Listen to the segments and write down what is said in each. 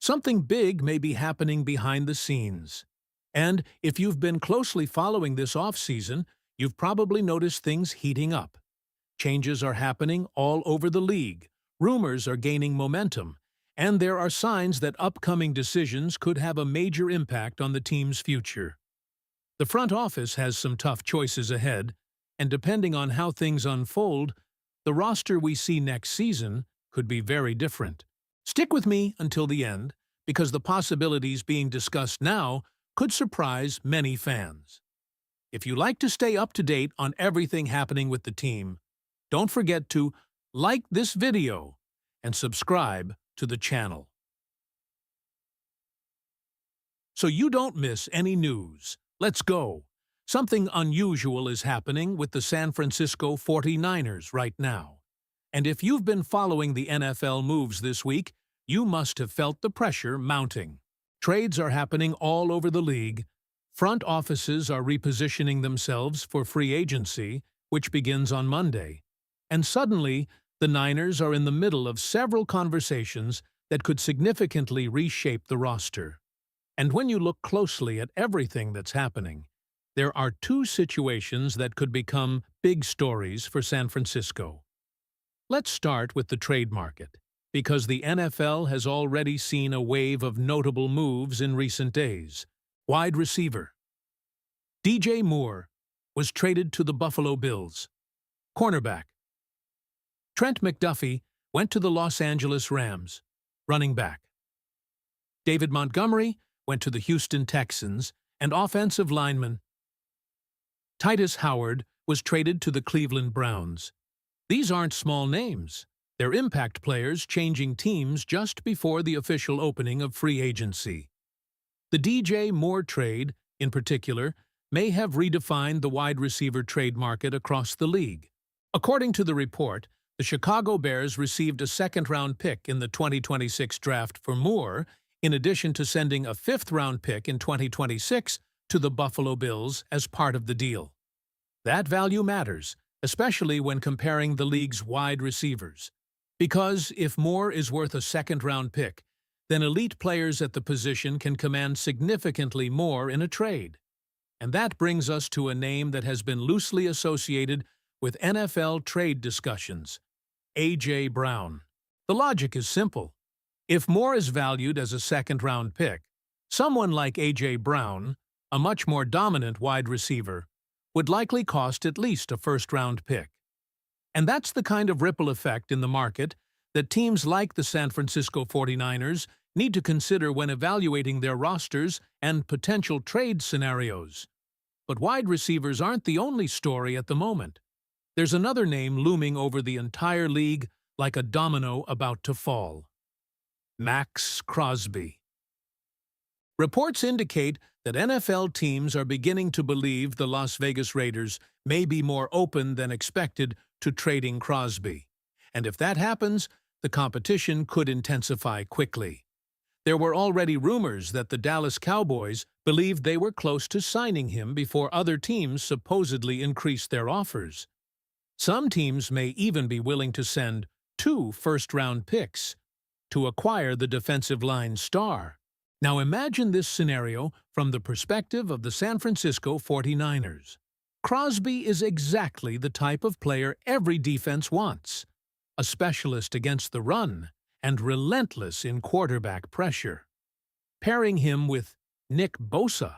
Something big may be happening behind the scenes. And if you've been closely following this off-season, you've probably noticed things heating up. Changes are happening all over the league, rumors are gaining momentum, and there are signs that upcoming decisions could have a major impact on the team's future. The front office has some tough choices ahead, and depending on how things unfold, the roster we see next season could be very different. Stick with me until the end, because the possibilities being discussed now could surprise many fans. If you like to stay up to date on everything happening with the team, don't forget to like this video and subscribe to the channel, so you don't miss any news. Let's go. Something unusual is happening with the San Francisco 49ers right now. And if you've been following the NFL moves this week, you must have felt the pressure mounting. Trades are happening all over the league. Front offices are repositioning themselves for free agency, which begins on Monday. And suddenly, the Niners are in the middle of several conversations that could significantly reshape the roster. And when you look closely at everything that's happening, there are two situations that could become big stories for San Francisco. Let's start with the trade market, because the NFL has already seen a wave of notable moves in recent days. Wide receiver DJ Moore was traded to the Buffalo Bills. Cornerback Trent McDuffie went to the Los Angeles Rams. Running back David Montgomery went to the Houston Texans. And offensive lineman Titus Howard was traded to the Cleveland Browns. These aren't small names. They're impact players changing teams just before the official opening of free agency. The DJ Moore trade, in particular, may have redefined the wide receiver trade market across the league. According to the report, the Chicago Bears received a second-round pick in the 2026 draft for Moore, in addition to sending a fifth-round pick in 2026 to the Buffalo Bills as part of the deal. That value matters, especially when comparing the league's wide receivers. Because if Moore is worth a second-round pick, then elite players at the position can command significantly more in a trade. And that brings us to a name that has been loosely associated with NFL trade discussions: A.J. Brown. The logic is simple. If Moore is valued as a second-round pick, someone like A.J. Brown, a much more dominant wide receiver, would likely cost at least a first-round pick. And that's the kind of ripple effect in the market that teams like the San Francisco 49ers need to consider when evaluating their rosters and potential trade scenarios. But wide receivers aren't the only story at the moment. There's another name looming over the entire league like a domino about to fall: Maxx Crosby. Reports indicate that NFL teams are beginning to believe the Las Vegas Raiders may be more open than expected to trading Crosby. And if that happens, the competition could intensify quickly. There were already rumors that the Dallas Cowboys believed they were close to signing him before other teams supposedly increased their offers. Some teams may even be willing to send 2 first-round picks to acquire the defensive line star. Now imagine this scenario from the perspective of the San Francisco 49ers. Crosby is exactly the type of player every defense wants: a specialist against the run and relentless in quarterback pressure. Pairing him with Nick Bosa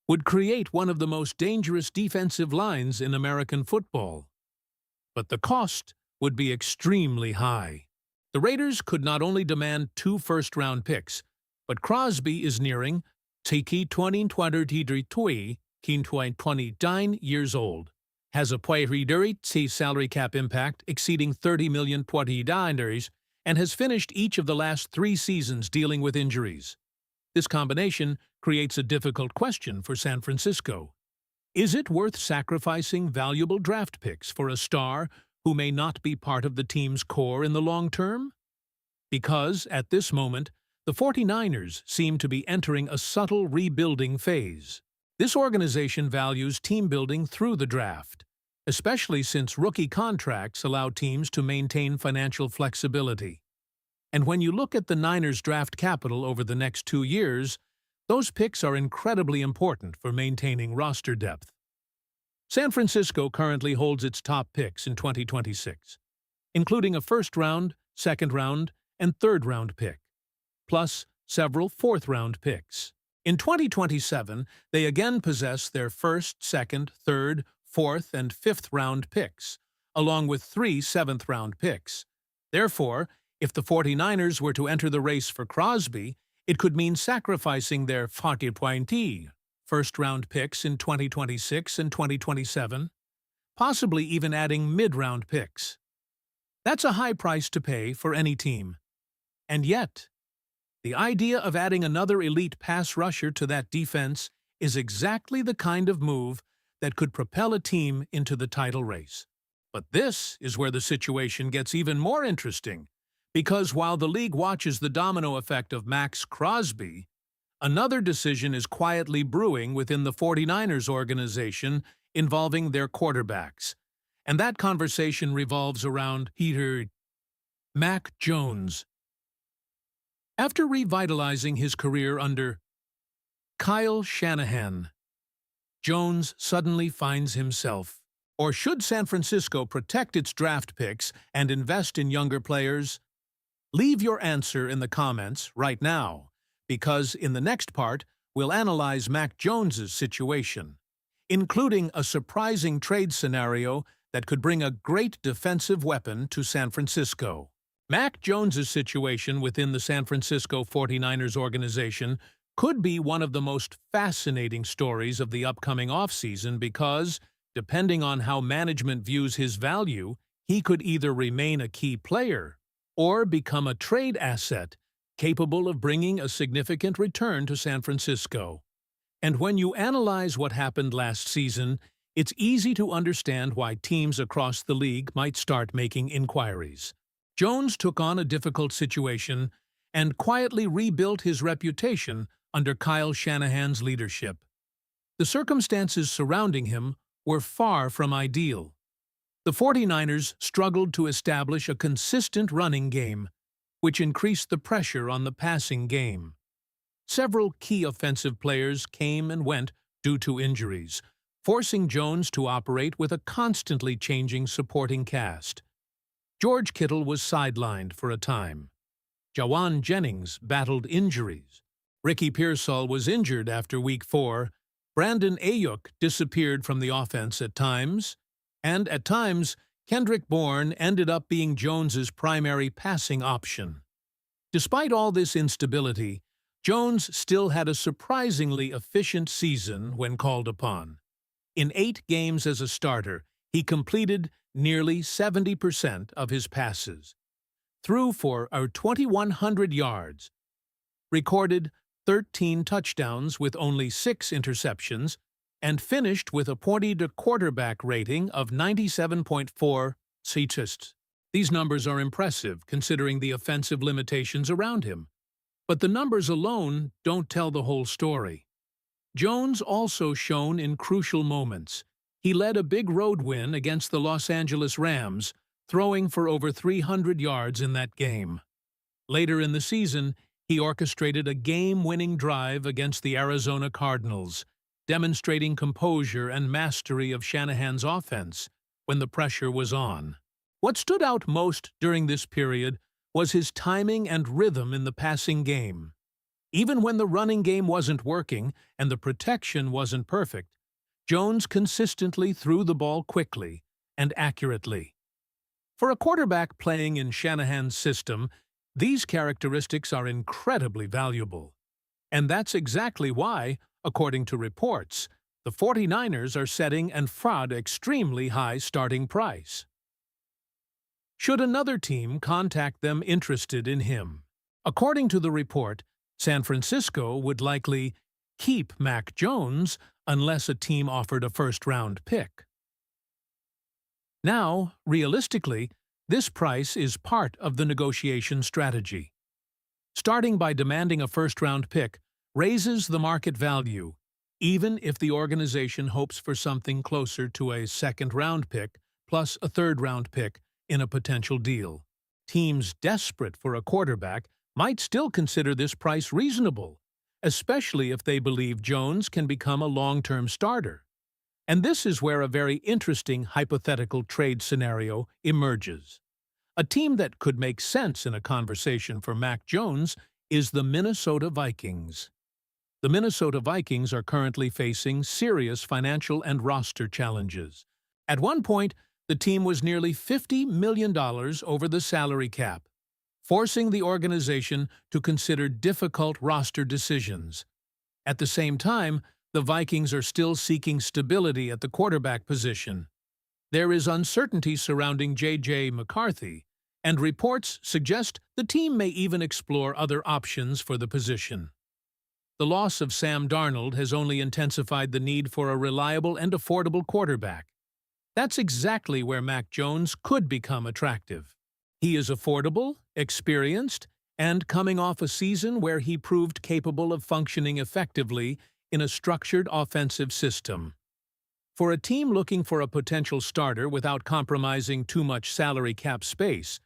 would create one of the most dangerous defensive lines in American football. But the cost would be extremely high. The Raiders could not only demand 2 first-round picks, but Crosby is nearing 29 years old, has a salary cap impact exceeding $30 million, and has finished each of the last 3 seasons dealing with injuries. This combination creates a difficult question for San Francisco. Is it worth sacrificing valuable draft picks for a star who may not be part of the team's core in the long term? Because, at this moment, the 49ers seem to be entering a subtle rebuilding phase. This organization values team building through the draft, especially since rookie contracts allow teams to maintain financial flexibility. And when you look at the Niners' draft capital over the next 2 years, those picks are incredibly important for maintaining roster depth. San Francisco currently holds its top picks in 2026, including a first-round, second-round, and third-round pick, plus several fourth-round picks. In 2027, they again possess their first, second, third, fourth, and fifth-round picks, along with 3 seventh-round picks. Therefore, if the 49ers were to enter the race for Crosby, it could mean sacrificing their 40-20 first-round picks in 2026 and 2027, possibly even adding mid-round picks. That's a high price to pay for any team. And yet, the idea of adding another elite pass rusher to that defense is exactly the kind of move that could propel a team into the title race. But this is where the situation gets even more interesting, because while the league watches the domino effect of Max Crosby, another decision is quietly brewing within the 49ers organization involving their quarterbacks. And that conversation revolves around Mac Jones. After revitalizing his career under Kyle Shanahan, Jones suddenly finds himself. Or should San Francisco protect its draft picks and invest in younger players? Leave your answer in the comments right now, because in the next part, we'll analyze Mac Jones's situation, including a surprising trade scenario that could bring a great defensive weapon to San Francisco. Mac Jones's situation within the San Francisco 49ers organization could be one of the most fascinating stories of the upcoming offseason because, depending on how management views his value, he could either remain a key player or become a trade asset capable of bringing a significant return to San Francisco. And when you analyze what happened last season, it's easy to understand why teams across the league might start making inquiries. Jones took on a difficult situation and quietly rebuilt his reputation under Kyle Shanahan's leadership. The circumstances surrounding him were far from ideal. The 49ers struggled to establish a consistent running game, which increased the pressure on the passing game. Several key offensive players came and went due to injuries, forcing Jones to operate with a constantly changing supporting cast. George Kittle was sidelined for a time. Jawan Jennings battled injuries. Ricky Pearsall was injured after Week 4. Brandon Ayuk disappeared from the offense at times. And at times, Kendrick Bourne ended up being Jones's primary passing option. Despite all this instability, Jones still had a surprisingly efficient season when called upon. In 8 games as a starter, he completed nearly 70% of his passes, threw for 2,100 yards, recorded 13 touchdowns with only 6 interceptions, and finished with a quarterback rating of 97.4 CTIST. These numbers are impressive considering the offensive limitations around him. But the numbers alone don't tell the whole story. Jones also shone in crucial moments. He led a big road win against the Los Angeles Rams, throwing for over 300 yards in that game. Later in the season, he orchestrated a game-winning drive against the Arizona Cardinals, demonstrating composure and mastery of Shanahan's offense when the pressure was on. What stood out most during this period was his timing and rhythm in the passing game. Even when the running game wasn't working and the protection wasn't perfect, Jones consistently threw the ball quickly and accurately. For a quarterback playing in Shanahan's system, these characteristics are incredibly valuable. And that's exactly why, according to reports, the 49ers are setting an extremely high starting price. Should another team contact them interested in him? According to the report, San Francisco would likely keep Mac Jones unless a team offered a first-round pick. Now, realistically, this price is part of the negotiation strategy. Starting by demanding a first-round pick raises the market value, even if the organization hopes for something closer to a second-round pick plus a third-round pick in a potential deal. teams desperate for a quarterback might still consider this price reasonable, especially if they believe Jones can become a long-term starter. And this is where a very interesting hypothetical trade scenario emerges. A team that could make sense in a conversation for Mac Jones is the Minnesota Vikings. The Minnesota Vikings are currently facing serious financial and roster challenges. At one point, the team was nearly $50 million over the salary cap, forcing the organization to consider difficult roster decisions. At the same time, the Vikings are still seeking stability at the quarterback position. There is uncertainty surrounding J.J. McCarthy, and reports suggest the team may even explore other options for the position. The loss of Sam Darnold has only intensified the need for a reliable and affordable quarterback. That's exactly where Mac Jones could become attractive. He is affordable, experienced, and coming off a season where he proved capable of functioning effectively in a structured offensive system. For a team looking for a potential starter without compromising too much salary cap space,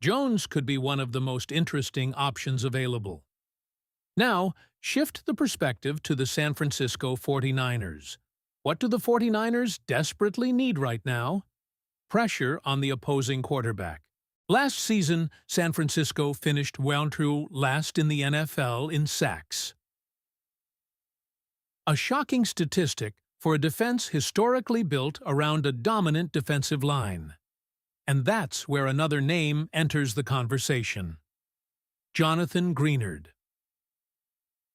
Jones could be one of the most interesting options available. Now, shift the perspective to the San Francisco 49ers. What do the 49ers desperately need right now? Pressure on the opposing quarterback. Last season, San Francisco finished last in the NFL in sacks. A shocking statistic for a defense historically built around a dominant defensive line. And that's where another name enters the conversation. Jonathan Greenard.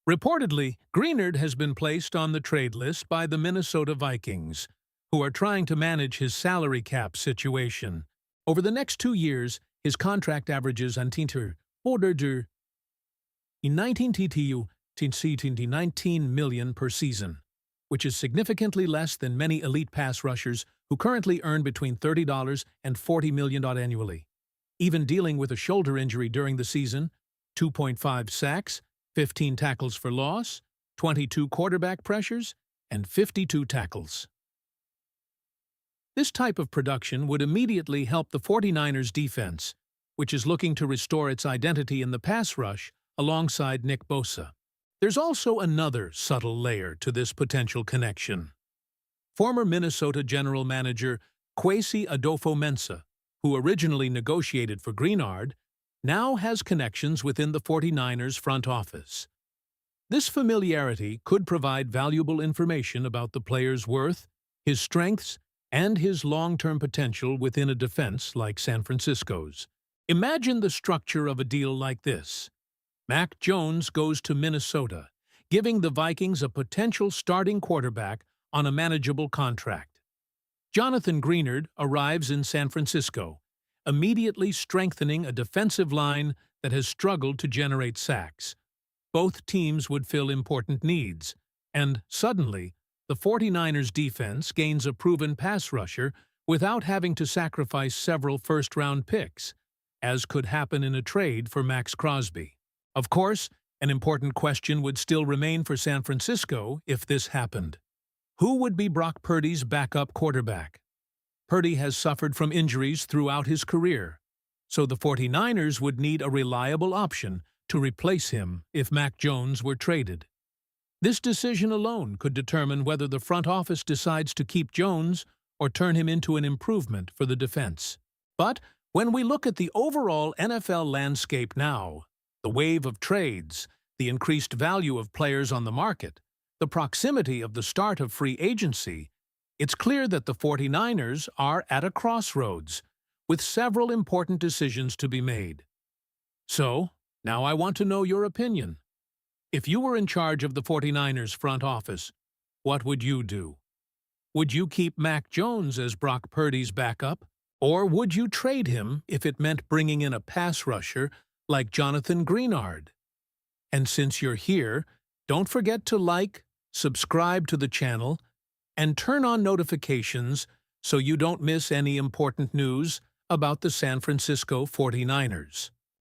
Reportedly, Greenard has been placed on the trade list by the Minnesota Vikings, who are trying to manage his salary cap situation. Over the next 2 years, his contract averages $19 million per season, which is significantly less than many elite pass rushers who currently earn between $30 and $40 million annually. Even dealing with a shoulder injury during the season, 2.5 sacks, 15 tackles for loss, 22 quarterback pressures, and 52 tackles. This type of production would immediately help the 49ers defense, which is looking to restore its identity in the pass rush alongside Nick Bosa. There's also another subtle layer to this potential connection. Former Minnesota general manager Kwesi Adofo-Mensah, who originally negotiated for Greenard, now has connections within the 49ers front office. This familiarity could provide valuable information about the player's worth, his strengths, and his long-term potential within a defense like San Francisco's. Imagine the structure of a deal like this. Mac Jones goes to Minnesota, giving the Vikings a potential starting quarterback on a manageable contract. Jonathan Greenard arrives in San Francisco, immediately strengthening a defensive line that has struggled to generate sacks. Both teams would fill important needs, and suddenly, the 49ers defense gains a proven pass rusher without having to sacrifice several first-round picks, as could happen in a trade for Max Crosby. Of course, an important question would still remain for San Francisco if this happened. Who would be Brock Purdy's backup quarterback? Purdy has suffered from injuries throughout his career, so the 49ers would need a reliable option to replace him if Mac Jones were traded. This decision alone could determine whether the front office decides to keep Jones or turn him into an improvement for the defense. But when we look at the overall NFL landscape now, the wave of trades, the increased value of players on the market, the proximity of the start of free agency, it's clear that the 49ers are at a crossroads, with several important decisions to be made. So, now I want to know your opinion. If you were in charge of the 49ers front office, what would you do? Would you keep Mac Jones as Brock Purdy's backup? Or would you trade him if it meant bringing in a pass rusher like Jonathan Greenard? And since you're here, don't forget to like, subscribe to the channel, and turn on notifications so you don't miss any important news about the San Francisco 49ers.